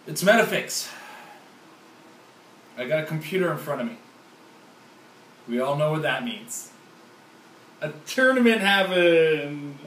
It's Metafix. I got a computer in front of me. We all know what that means. A tournament happened!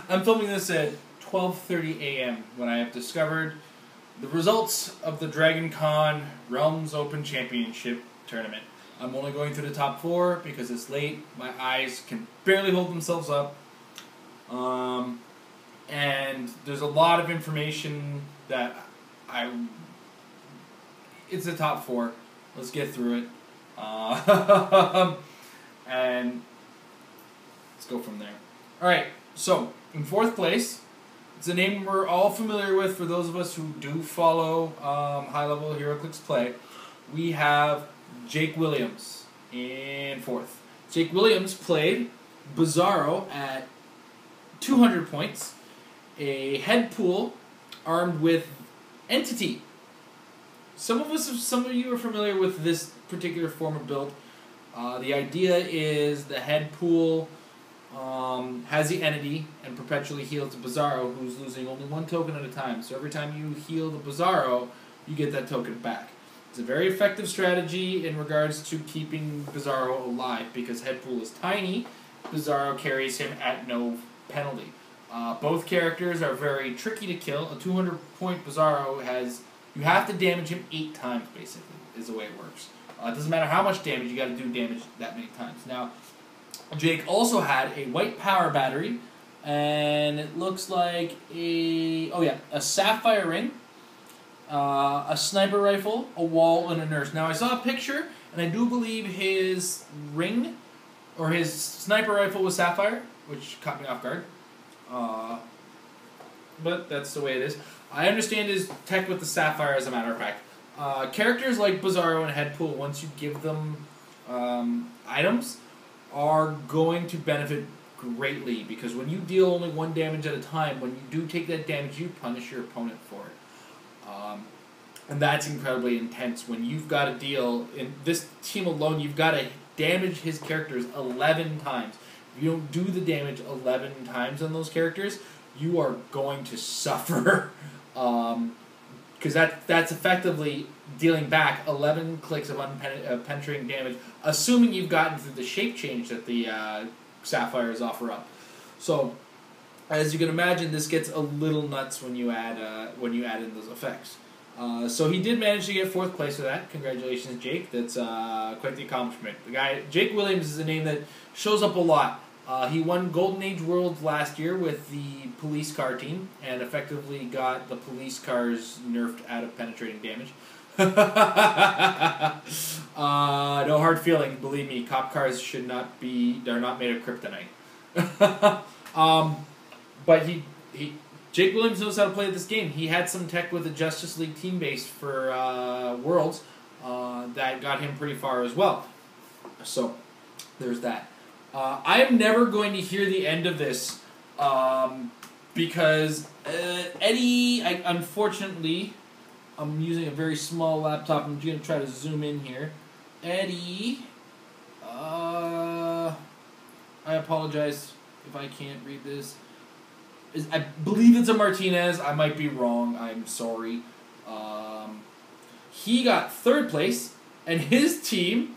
I'm filming this at 12:30 a.m. when I have discovered the results of the DragonCon Realms Open Championship tournament. I'm only going through the top 4 because it's late. My eyes can barely hold themselves up. And there's a lot of information that it's the top 4. Let's get through it. And let's go from there. Alright, so in 4th place, it's a name we're all familiar with for those of us who do follow high-level Heroclix play. We have Jake Williams in 4th. Jake Williams played Bizarro at 200 points, a head pool armed with Entity. Some of you are familiar with this particular form of build. The idea is the head pool has the entity and perpetually heals the Bizarro, who's losing only 1 token at a time. So every time you heal the Bizarro, you get that token back. It's a very effective strategy in regards to keeping Bizarro alive, because head pool is tiny, Bizarro carries him at no penalty. Both characters are very tricky to kill. A 200-point Bizarro you have to damage him 8 times, basically, is the way it works. It doesn't matter how much damage, you got to do damage that many times. Now, Jake also had a white power battery, and it looks like a sapphire ring, a sniper rifle, a wall, and a nurse. Now, I saw a picture, and I do believe his ring, or his sniper rifle was sapphire, which caught me off guard. But that's the way it is. I understand his tech with the sapphire, as a matter of fact. Characters like Bizarro and Headpool, once you give them items, are going to benefit greatly, because when you deal only 1 damage at a time, when you do take that damage, you punish your opponent for it. And that's incredibly intense. When you've got to deal, in this team alone, you've got to damage his characters 11 times. If you don't do the damage 11 times on those characters, you are going to suffer. Because that's effectively dealing back 11 clicks of penetrating damage, assuming you've gotten through the shape change that the sapphires offer up. So, as you can imagine, this gets a little nuts when you add in those effects. So he did manage to get 4th place with that. Congratulations, Jake. That's quite the accomplishment. The guy, Jake Williams, is a name that shows up a lot. He won Golden Age Worlds last year with the police car team, and effectively got the police cars nerfed out of penetrating damage. No hard feelings, believe me. Cop cars they're not made of kryptonite. But Jake Williams knows how to play this game. He had some tech with the Justice League team base for Worlds that got him pretty far as well. So, there's that. I am never going to hear the end of this because Eddie, unfortunately, I'm using a very small laptop. I'm going to try to zoom in here. Eddie, I apologize if I can't read this. I believe it's a Martinez. I might be wrong. I'm sorry. He got 3rd place, and his team,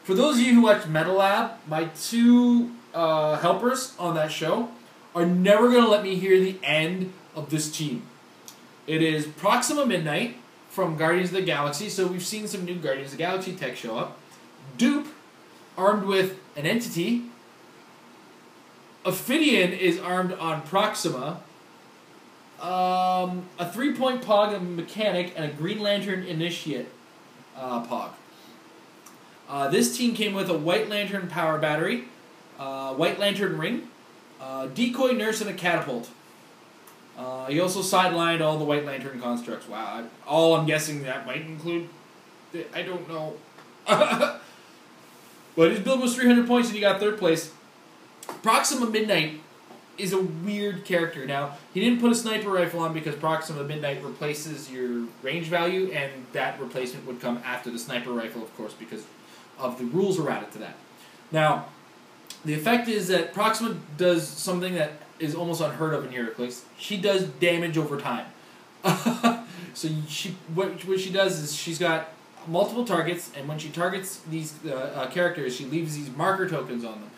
for those of you who watch Metal Lab, my 2 helpers on that show are never going to let me hear the end of this team. It is Proxima Midnight from Guardians of the Galaxy, so we've seen some new Guardians of the Galaxy tech show up. Dupe, armed with an entity. Ophidian is armed on Proxima. A 3-point Pog, a Mechanic, and a Green Lantern Initiate Pog. This team came with a White Lantern power battery, White Lantern ring, decoy nurse, and a catapult. He also sidelined all the White Lantern constructs. Wow, I'm guessing that might include... I don't know. But his build was 300 points and he got 3rd place. Proxima Midnight is a weird character. Now, he didn't put a sniper rifle on because Proxima Midnight replaces your range value, and that replacement would come after the sniper rifle, of course, because of the rules are added to that. Now, the effect is that Proxima does something that is almost unheard of in Heroclix. She does damage over time. So what she does is she's got multiple targets, and when she targets these characters, she leaves these marker tokens on them.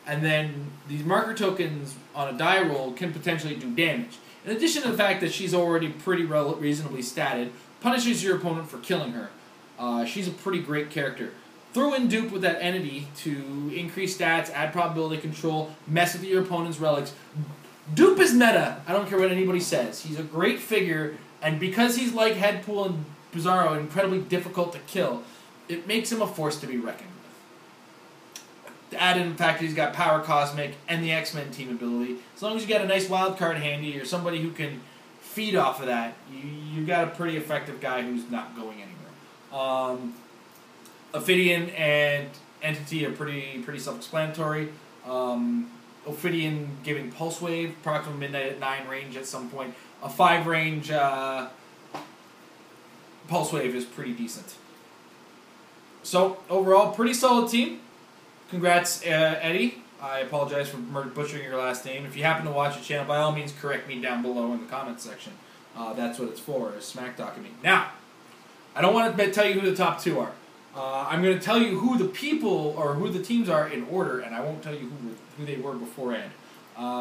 And then these marker tokens on a die roll can potentially do damage. In addition to the fact that she's already pretty reasonably statted, punishes your opponent for killing her. She's a pretty great character. Throw in Dupe with that entity to increase stats, add probability control, mess with your opponent's relics. Dupe is meta. I don't care what anybody says. He's a great figure, and because he's like Headpool and Bizarro, incredibly difficult to kill, it makes him a force to be reckoned with. Add in the fact that he's got Power Cosmic and the X-Men team ability. As long as you got a nice wild card handy or somebody who can feed off of that, you got a pretty effective guy who's not going anywhere. Ophidian and Entity are pretty self-explanatory. Ophidian giving Pulse Wave, approximately midnight at 9 range at some point. A 5 range Pulse Wave is pretty decent. So, overall, pretty solid team. Congrats, Eddie. I apologize for butchering your last name. If you happen to watch the channel, by all means, correct me down below in the comments section. That's what it's for, is smack talking me. Now, I don't want to tell you who the top 2 are. I'm going to tell you who the people, or who the teams are in order, and I won't tell you who they were beforehand.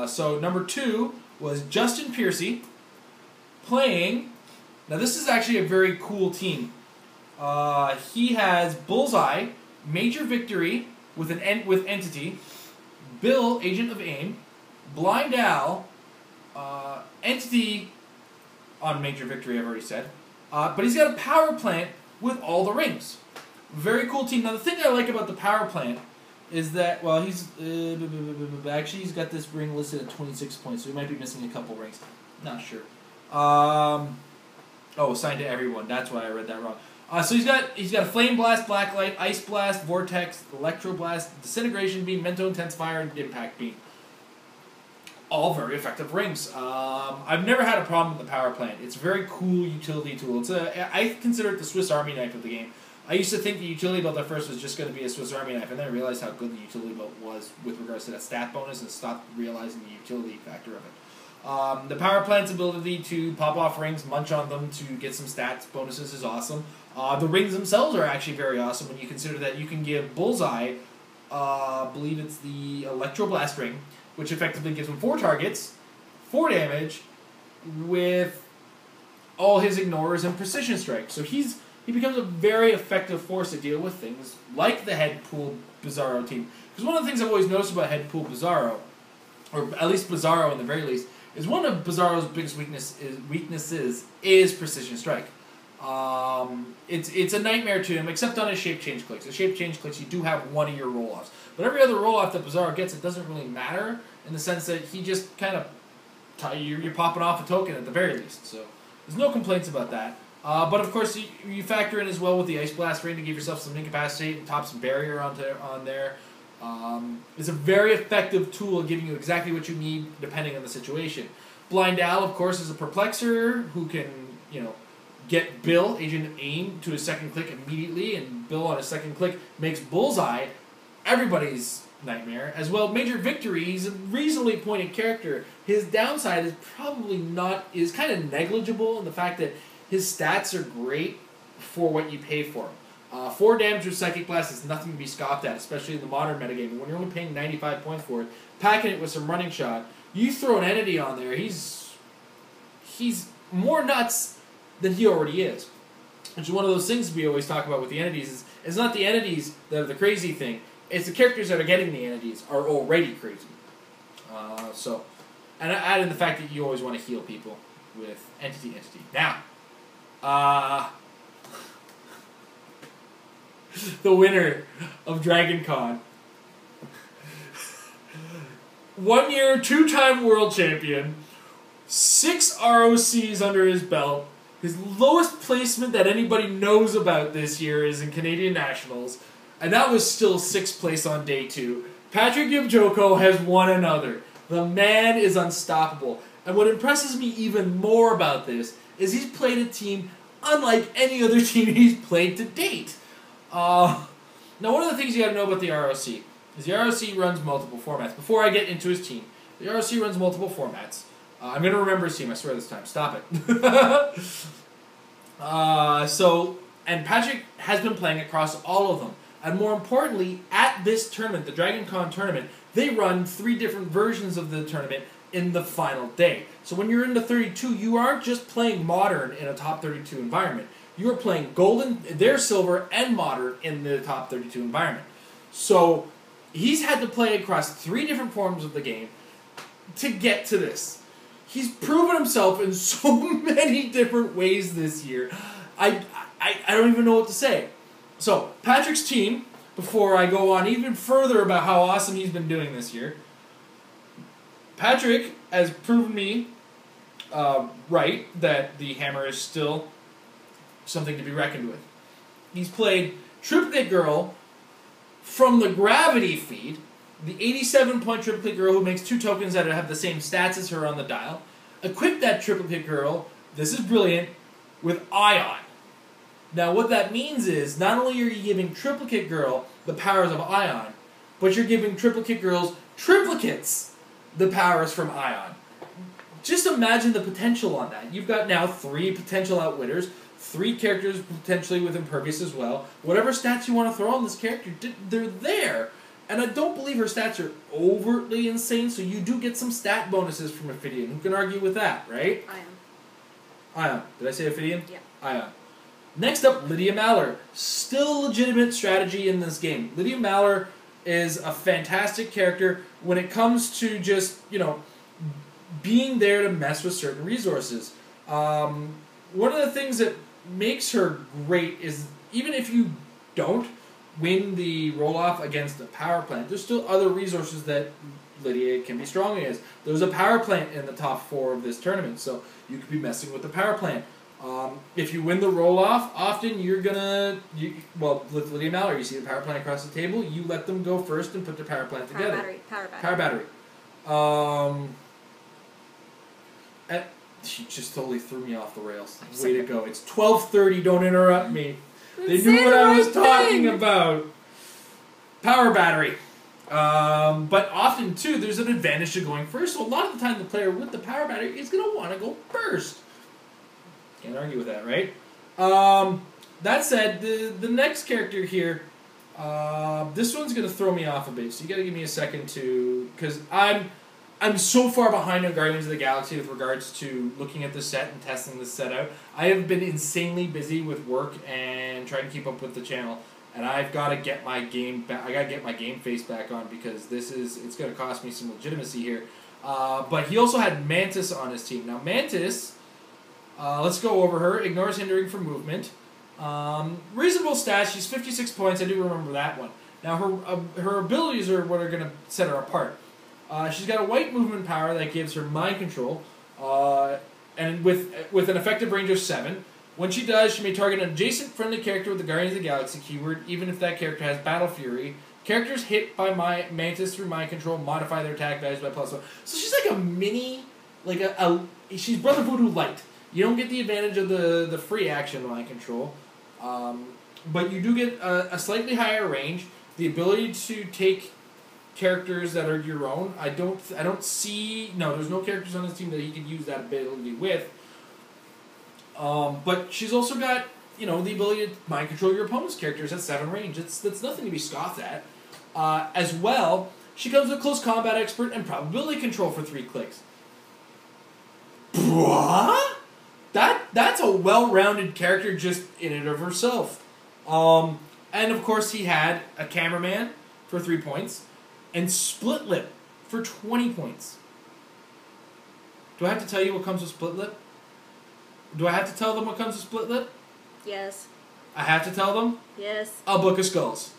So, number 2 was Justin Piercy playing... Now, this is actually a very cool team. He has Bullseye, Major Victory with Entity, Bill, Agent of AIM, Blind Al, Entity on Major Victory, I've already said. But he's got a Power Plant with all the rings. Very cool team. Now, the thing I like about the Power Plant is that, well, he's... actually, he's got this ring listed at 26 points, so he might be missing a couple rings. Not sure. Oh, assigned to everyone. That's why I read that wrong. So he's got a Flame Blast, Blacklight, Ice Blast, Vortex, Electro Blast, Disintegration Beam, Mental Intensifier, and Impact Beam. All very effective rings. I've never had a problem with the Power Plant. It's a very cool utility tool. I consider it the Swiss Army knife of the game. I used to think the utility belt at first was just going to be a Swiss Army knife, and then I realized how good the utility belt was with regards to that stat bonus and stopped realizing the utility factor of it. The Power Plant's ability to pop off rings, munch on them to get some stats bonuses is awesome. The rings themselves are actually very awesome when you consider that you can give Bullseye, I believe it's the Electro Blast ring, which effectively gives him 4 targets, 4 damage, with all his ignorers and Precision Strike. So he becomes a very effective force to deal with things like the Headpool Bizarro team. Because one of the things I've always noticed about Headpool Bizarro, or at least Bizarro in the very least, is one of Bizarro's biggest weaknesses is Precision Strike. It's a nightmare to him, except on his Shape Change Clicks. The Shape Change Clicks, you do have one of your roll-offs. But every other roll-off that Bizarro gets, it doesn't really matter, in the sense that he just kind of... You're popping off a token at the very least, so there's no complaints about that. But of course, you factor in as well with the Ice Blast ring to give yourself some incapacitate and top some barrier on there. It's a very effective tool, giving you exactly what you need depending on the situation. Blind Al, of course, is a perplexer who can, get Bill, Agent of AIM, to his second click immediately, and Bill on his second click makes Bullseye everybody's nightmare. As well, Major Victory, he's a reasonably pointed character. His downside is kind of negligible in the fact that his stats are great for what you pay for him. 4 damage with Psychic Blast is nothing to be scoffed at, especially in the modern metagame. When you're only paying 95 points for it, packing it with some running shot, you throw an entity on there, he's more nuts than he already is. Which is one of those things we always talk about with the entities. It's not the entities that are the crazy thing, it's the characters that are getting the entities are already crazy. And add in the fact that you always want to heal people with entity. Now, the winner of DragonCon. 1 year, 2-time world champion, 6 ROCs under his belt. His lowest placement that anybody knows about this year is in Canadian Nationals, and that was still 6th place on day 2. Patrick Yubjoko has won another. The man is unstoppable. And what impresses me even more about this is he's played a team unlike any other team he's played to date. Now, one of the things you got to know about the ROC is the ROC runs multiple formats. Before I get into his team, the ROC runs multiple formats. I'm going to remember his team, I swear this time. Stop it. And Patrick has been playing across all of them. And more importantly, at this tournament, the DragonCon tournament, they run 3 different versions of the tournament in the final day. So when you're in the 32, you aren't just playing Modern in a top 32 environment. You're playing Golden, they're Silver, and Modern in the top 32 environment. So he's had to play across 3 different forms of the game to get to this. He's proven himself in so many different ways this year. I don't even know what to say. So, Patrick's team, before I go on even further about how awesome he's been doing this year, Patrick has proven me right that the hammer is still something to be reckoned with. He's played Triplicate Girl from the Gravity feed, the 87-point Triplicate Girl who makes 2 tokens that have the same stats as her on the dial. Equip that Triplicate Girl, this is brilliant, with Ion. Now what that means is, not only are you giving Triplicate Girl the powers of Ion, but you're giving Triplicate Girl's triplicates the powers from Ion. Just imagine the potential on that. You've got now 3 potential Outwitters, 3 characters potentially with Impervious as well. Whatever stats you want to throw on this character, they're there. And I don't believe her stats are overtly insane, so you do get some stat bonuses from Ophidian. Who can argue with that, right? Ion. Did I say Ophidian? Yeah. Ion. Next up, Lydia Maller. Still legitimate strategy in this game. Lydia Maller is a fantastic character when it comes to just, being there to mess with certain resources. One of the things that makes her great is, even if you don't win the roll-off against a power plant, there's still other resources that Lydia can be strong against. There's a power plant in the top 4 of this tournament, so you could be messing with the power plant. If you win the roll-off, often you're gonna, with Lydia Maller, you see the power plant across the table, you let them go first and put their power plant together. Power battery. And she just totally threw me off the rails. Way to go. It's 12:30, don't interrupt me. They knew what I was talking about. Power battery. But often, too, there's an advantage to going first. So a lot of the time, the player with the power battery is going to want to go first. Can't argue with that, right? That said, the next character here, this one's going to throw me off a bit. So you got to give me a second to, because I'm so far behind on Guardians of the Galaxy with regards to looking at the set and testing this set out. I have been insanely busy with work and trying to keep up with the channel, and I've got to get my game back. I got to get my game face back on, because it's going to cost me some legitimacy here. But he also had Mantis on his team. Now Mantis, let's go over her. Ignores hindering from movement. Reasonable stats. She's 56 points. I do remember that one. Now her abilities are what are going to set her apart. She's got a white movement power that gives her mind control, and with an effective range of 7. When she does, she may target an adjacent friendly character with the Guardians of the Galaxy keyword, even if that character has Battle Fury. Characters hit by Mantis through mind control modify their attack values by +1. So she's like a mini, she's Brother Voodoo Light. You don't get the advantage of the free action mind control, but you do get a slightly higher range, the ability to take characters that are your own. I don't see, no, there's no characters on this team that he could use that ability with. But she's also got, the ability to mind control your opponent's characters at 7 range. That's nothing to be scoffed at. As well, she comes with Close Combat Expert and Probability Control for 3 clicks. What? That's a well-rounded character just in and of herself. And of course he had a Cameraman for 3 points, and Split Lip for 20 points. Do I have to tell you what comes with Split Lip? Do I have to tell them what comes with Split Lip? Yes. I have to tell them? Yes. A Book of Skulls.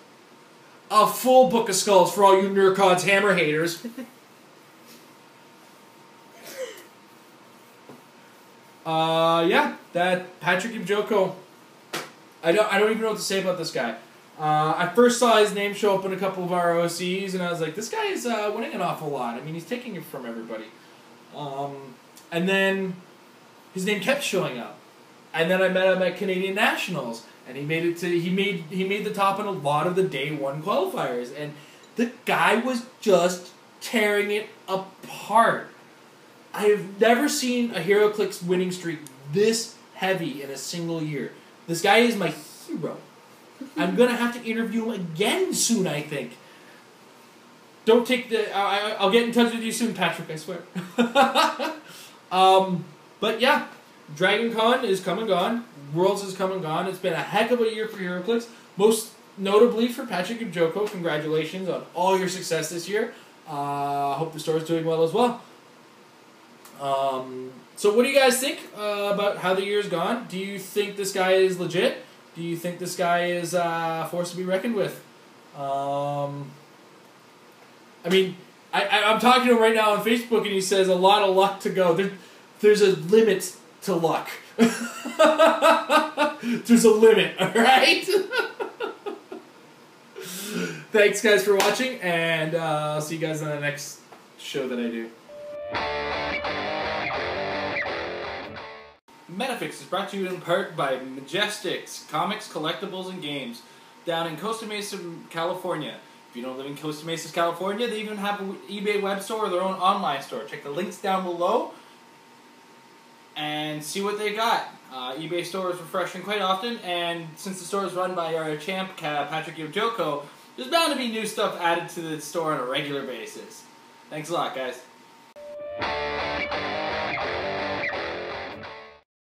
A full Book of Skulls for all you Nurkod's hammer haters. Yeah, that Patrick Ibjoko. I don't even know what to say about this guy. I first saw his name show up in a couple of ROCs, and I was like, this guy is winning an awful lot. I mean, he's taking it from everybody. And then his name kept showing up. And then I met him at Canadian Nationals, and he made it to he made the top in a lot of the day one qualifiers, and the guy was just tearing it apart. I have never seen a Heroclix winning streak this heavy in a single year. This guy is my hero. I'm gonna have to interview him again soon, I think. Don't take the... I'll get in touch with you soon, Patrick, I swear. But yeah, DragonCon is come and gone. Worlds is come and gone. It's been a heck of a year for Heroclix. Most notably for Patrick and Joko. Congratulations on all your success this year. Hope the store is doing well as well. So what do you guys think about how the year's gone? Do you think this guy is legit? Do you think this guy is a force to be reckoned with? I mean, I'm talking to him right now on Facebook, and he says a lot of luck to go. There's a limit to luck. There's a limit, alright? Thanks, guys, for watching, and I'll see you guys on the next show that I do. Metafix is brought to you in part by Majestics, Comics, Collectibles, and Games, down in Costa Mesa, California. If you don't live in Costa Mesa, California, they even have an eBay web store or their own online store. Check the links down below and see what they got. eBay store is refreshing quite often, and since the store is run by our champ, Patrick Yojoko, there's bound to be new stuff added to the store on a regular basis. Thanks a lot, guys.